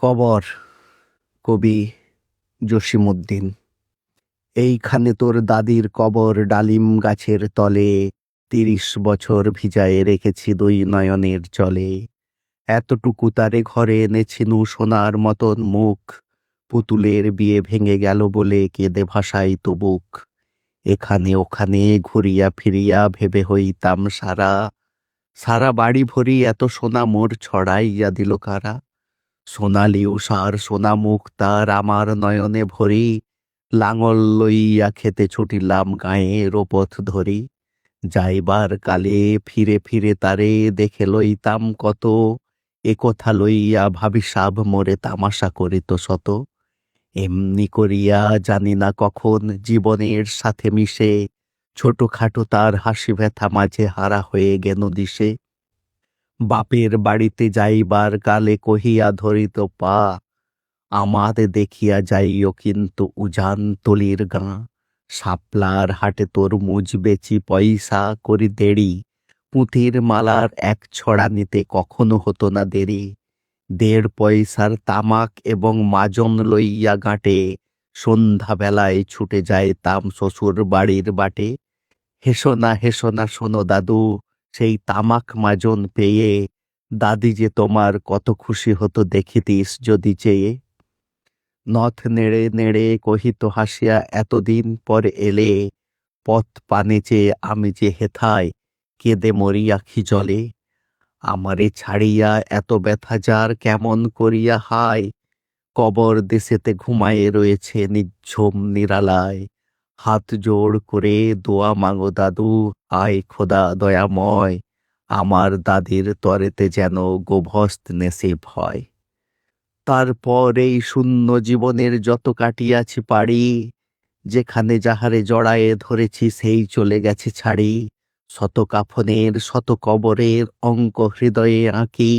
কবর। কবি জসিমউদ্দিন। এইখানে তোর দাদির কবর, ডালিম গাছের তলে, ৩০ বছর ভিজায়ে রেখেছি দুই নয়নের জলে। এতটুকু তারে ঘরে এনেছিনু সোনার মতন মুখ, পুতুলের বিয়ে ভেঙে গেল বলে কেঁদে ভাসাই তো বুক। এখানে ওখানে ঘুরিয়া ফিরিয়া ভেবে হইতাম সারা, সারা বাড়ি ভরি এত সোনা মোর ছড়াইয়া দিল কারা। সোনালি উষার সোনা মুখ তার আমার নয়নে ভরি, লাঙল লইয়া খেতে ছুটিলাম গাঁয়ের পথ ধরি। যাইবার কালে ফিরে ফিরে তারে দেখে লইতাম কত, এ কথা লইয়া ভাবিসাব মোরে তামাশা করিত শত। এমনি করিয়া জানি না কখন জীবনের সাথে মিশে, ছোটখাটো তার হাসি ব্যথা মাঝে হারা হয়ে গেল দিশে। বাপের বাড়িতে যাইবার কালে কহিয়া ধরিত পা, আমাদের দেখিয়া যাইও কিন্তু উজান তলির গাঁ। শাপলার হাটে তরমুজ বেচি পয়সা করি দেরি, পুঁথির মালার এক ছড়া নিতে কখনো হতো না দেরি। ১.৫ পয়সার তামাক এবং মাজন লইয়া গাঁটে, সন্ধ্যাবেলায় ছুটে যাইতাম শ্বশুর বাড়ির বাটে। হেসো না শোনো দাদু, সেই তামাক মাজন পেয়ে, দাদি যে তোমার কত খুশি হতো দেখিতিস যদি চেয়ে। নথ নেড়ে নেড়ে কহিত হাসিয়া, এতদিন পর এলে, পথ পানে চেয়ে আমি যে হেথায় কেঁদে মরি আখি জলে। আমারে ছাড়িয়া এত ব্যথা যার কেমন করিয়া হায়, কবর দেশেতে ঘুমায়ে রয়েছে নিঝুম নিরালায়। হাত জোড় করে দোয়া মাগো দাদু, আয় খোদা দয়াময়, আমার দাদির তরেতে যেন গোভস্ত নেশে ভয়। তারপর এই শূন্য জীবনের যত কাটিয়াছি পাড়ি, যেখানে যাহারে জড়ায়ে ধরেছি সেই চলে গেছে ছাড়ি। শত কাফনের শত কবরের অঙ্ক হৃদয়ে আঁকি,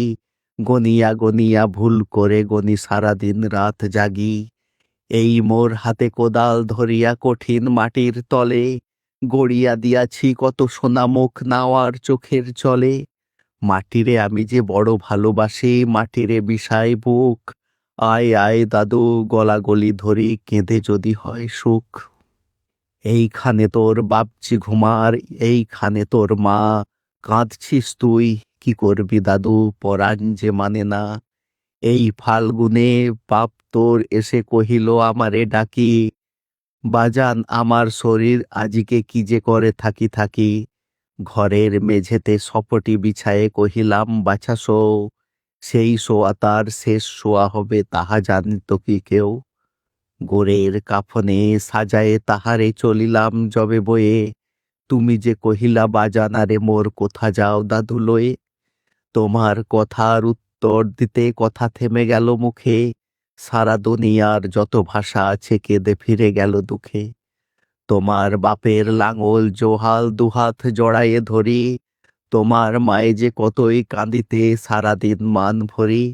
গনিয়া গনিয়া ভুল করে গনি সারাদিন রাত জাগি। এই মোর হাতে কোদাল ধরিয়া কঠিন মাটির তলে, গড়িয়া দিয়াছি কত সোনামুখ নাওয়ার চোখের জলে। মাটিরে আমি যে বড় ভালোবাসি, মাটিরে বিষাই বুক, আয় আয় দাদু গলাগলি ধরি কেঁদে যদি হয় সুখ। এইখানে তোর বাপজি ঘুমার, এইখানে তোর মা, কাঁদছিস তুই কি করবি দাদু, পরাণ যে মানে না। এই ফাল্গুনে বাপ তোর এসে কহিল আমারে ডাকি, বাজান আমার শরীর আজিকে কি যে করে থাকি থাকি। ঘরের মেঝেতে সপটি বিছায়ে কহিলাম বাছা শো, সেই শোয়া তার শেষ শোয়া হবে তাহা জানিত কি কেউ। গোরের কাফনে সাজায়ে তাহারে চলিলাম যবে বয়ে, তুমি যে কহিলা বাজানারে মোর কোথা যাও দাদু লয়ে। তোমার কথার উত্তর দিতে কথা থেমে গেল মুখে, সারা দুনিয়ার যত ভাষা আছে কেঁদে ফিরে গেল দুঃখে। তোমার বাপের লাঙল জোহাল দুহাত জড়ায়ে ধরি, তোমার মায়ে যে কতই কাঁদিতে সারাদিন মান ভরি।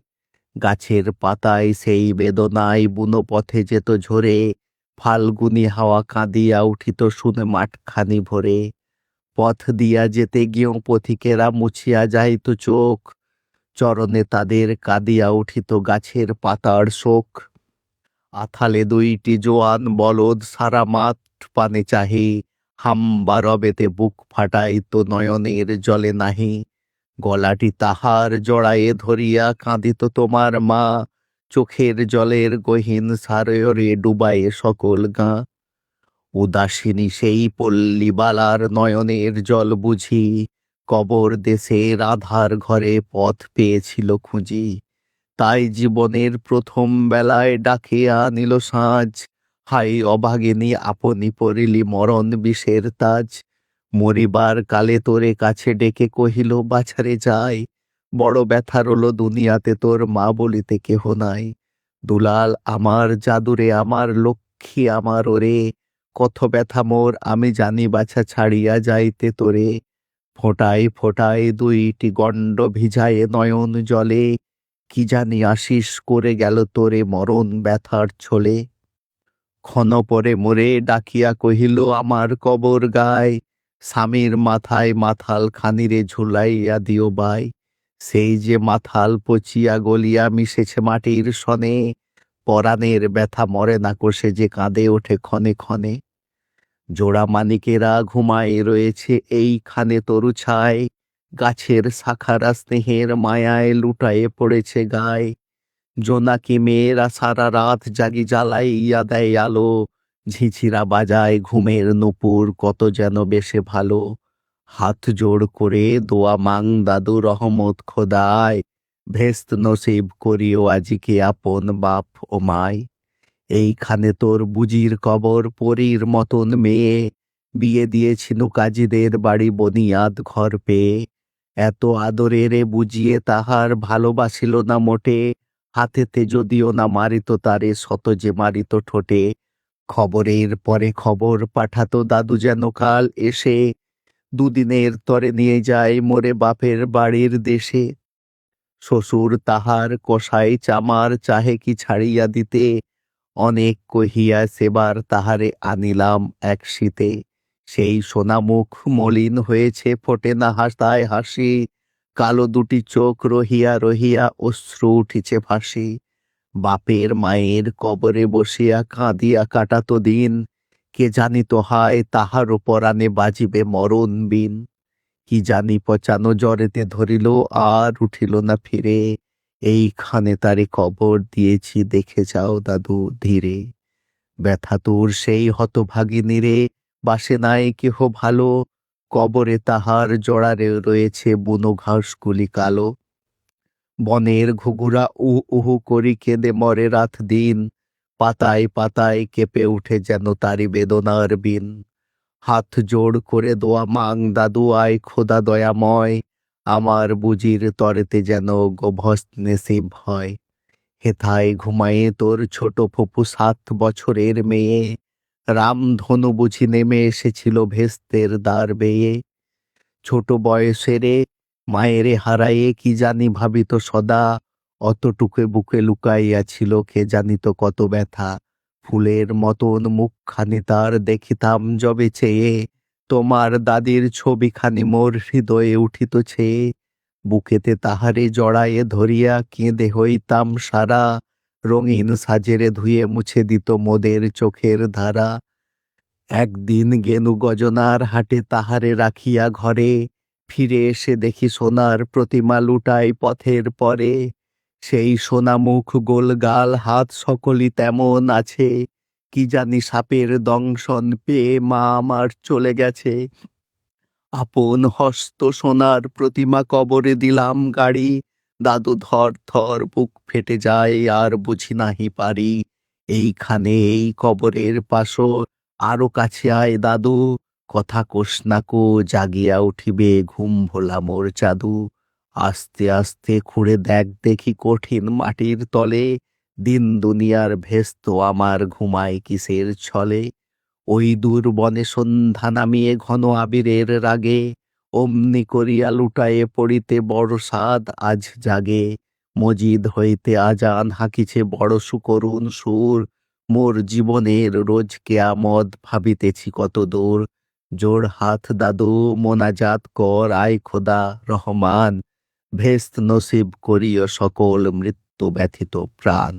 গাছের পাতায় সেই বেদনায় বুনো পথে যেত ঝরে, ফাল্গুনি হাওয়া কাঁদিয়া উঠিত শুনে মাঠখানি ভরে। পথ দিয়া যেতে গিয়েও পথিকেরা মুছিয়া যাইত চোখ, চরণে তাদের কাঁদিয়া উঠিত গাছের পাতার শোক। আথালে ২টি জোয়ান বলদ সারা মাঠ পানে চাহি, হাম্বা রবেতে বুক ফাটাইত নয়নের জলে নাহি। গলাটি তাহার জড়ায়ে ধরিয়া কাঁদিত তোমার মা, চোখের জলের গহীন সারয়রে ডুবায়ে সকল গাঁ। উদাসিনী সেই পল্লীবালার নয়নের জল বুঝি, কবর দেশের আধার ঘরে পথ পেয়েছিল খুঁজি। তাই জীবনের প্রথম বেলায় ডাকিয়া নিল সাঁঝ, হাই অভাগিনী আপনি পরিলি মরণ বিষের তাজ। মরিবার কালে তোরে কাছে ডেকে কহিল বাছারে যাই, বড় ব্যথা রলো দুনিয়াতে তোর মা বলিতে কেহ নাই। দুলাল আমার জাদুরে আমার লক্ষ্মী আমার ওরে, কত ব্যথা মোর আমি জানি বাছা ছাড়িয়া যাইতে তোরে। ফোঁটায় ফোঁটায় ২টি গণ্ড ভিজায়ে নয়ন জলে, কি জানি আশিস করে গেল তোরে মরণ ব্যথার ছোলে। ক্ষণ পরে মোরে ডাকিয়া কহিল আমার কবর গায়, স্বামীর মাথায় মাথাল খানিরে ঝুলাইয়া দিও বাই। সেই যে মাথাল পচিয়া গলিয়া মিশেছে মাটির সনে, পরাণের ব্যথা মরে না কোষে যে কাঁদে ওঠে ক্ষণে ক্ষণে। জোড়া মানিকেরা ঘুমায় রয়েছে এইখানে তরু ছায়, গাছের শাখারা স্নেহের মায়ায় লুটায়ে পড়েছে গায়ে। জোনাকি মেয়েরা সারা রাত জাগি জ্বালাইয়া দেয় আলো, ঝিঝিরা বাজায় ঘুমের নূপুর কত যেন বেশে ভালো। হাত জোড় করে দোয়া মাং দাদু রহমত খোদায়, ভেস্ত নসিব করিও আজিকে আপন বাপ ও মায়। এইখানে তোর বুজির কবর পরীর মতন মেয়ে, বিয়ে দিয়েছিল কাজীদের বাড়ি বনিয়াদ ঘর পেয়ে। এত আদরের বুঝিয়ে তাহার ভালোবাসিল না মোটে, হাতেতে যদিও না মারিত তারে শত যে মারিত ঠোঁটে। খবরের পরে খবর পাঠাতো দাদু যেন কাল এসে, দুদিনের তরে নিয়ে যায় মোরে বাপের বাড়ির দেশে। শ্বশুর তাহার কষাই চামার চাহে কি ছাড়িয়া দিতে, অনেক কহিয়া সেবার তাহারে আনিলাম এক শীতে। সেই সোনামুখ মলিন হয়েছে ফোটে না হাসায় হাসি, কালো দুটি চোখ রহিয়া রহিয়া অশ্রু উঠিছে ভাসি। বাপের মায়ের কবরে বসিয়া কাঁদিয়া কাটাতো দিন, কে জানিত হায় তাহার পরাণে বাজিবে মরণ বিন। কি জানি পচানো জ্বরেতে ধরিল আর উঠিল না ফিরে, এইখানে তারে কবর দিয়েছি দেখে যাও দাদু ধীরে। ব্যথা তোর সেই হতভাগিনীরে, বাসে নাই কেহ ভালো, কবরে তাহার জড়ারে রয়েছে বুনো ঘাসগুলি কালো। বনের ঘুঘুরা উহু করি কেঁদে মরে রাত দিন, পাতায় পাতায় কেঁপে উঠে যেন তারি বেদনার বিন। হাত জোড় করে দোয়া মাং দাদু আয় খোদা দয়াময়, আমার বুজির তরেতে যেন গোভস্ত নেসিব হয়। হেথায় ঘুমায়ে তোর ছোট ফুপু 7 বছরের মেয়ে, রামধনু বুঝি নেমে এসেছিল ভেস্তের দ্বার বেয়ে। ছোট বয়সেরে মায়েরে হারায়ে কি জানি ভাবিত সদা, অতটুকে বুকে লুকাইয়াছিল কে জানিত কত ব্যথা। ফুলের মতন মুখখানি তার দেখিতাম যবে চেয়ে, তোমার দাদির ছবিখানি মোর হৃদয়ে উঠিত ছেয়ে। বুকেতে তাহারে জড়ায়ে ধরিয়া কেঁদে হইতাম সারা, রঙিন সাজেরে ধুয়ে মুছে দিত মোদের চোখের ধারা। একদিন গেনু গজনার হাটে তাহারে রাখিয়া ঘরে, ফিরে এসে দেখি সোনার প্রতিমা লুটাই পথের পরে। সেই সোনা মুখ গোলগাল হাত সকলই তেমন আছে, কি জানি সাপের দংশন পেয়ে মা আমার চলে গেছে। আপন হস্ত সোনার প্রতিমা কবরে দিলাম গাড়ি, দাদু ধর ধর বুক ফেটে যায় আর বুঝি নাহি পারি। এইখানে এই কবরের পাশো আরো কাছে আয় দাদু, কথা কোষ না কো জাগিয়া উঠিবে ঘুম ভোলা মোর জাদু। আস্তে আস্তে খুঁড়ে দেখ দেখি কঠিন মাটির তলে, দিন দুনিয়ার ভেস্ত আমার ঘুমায় কিসের ছলে। ওই দূর বনে সন্ধ্যা নামিয়ে ঘন আবিরের রাগে, অমনি করিয়া লুটায়ে পড়িতে বড় সাদ আজ জাগে। মজিদ হইতে আজান হাঁকিছে বড় সুকরুণ সুর, মোর জীবনের রোজ কেয়ামত ভাবিতেছি কত দূর। জোড় হাত দাদু মোনাজাত কর আয় খোদা রহমান, ভেস্ত নসিব করিও সকল মৃত্যু ব্যথিত প্রাণ।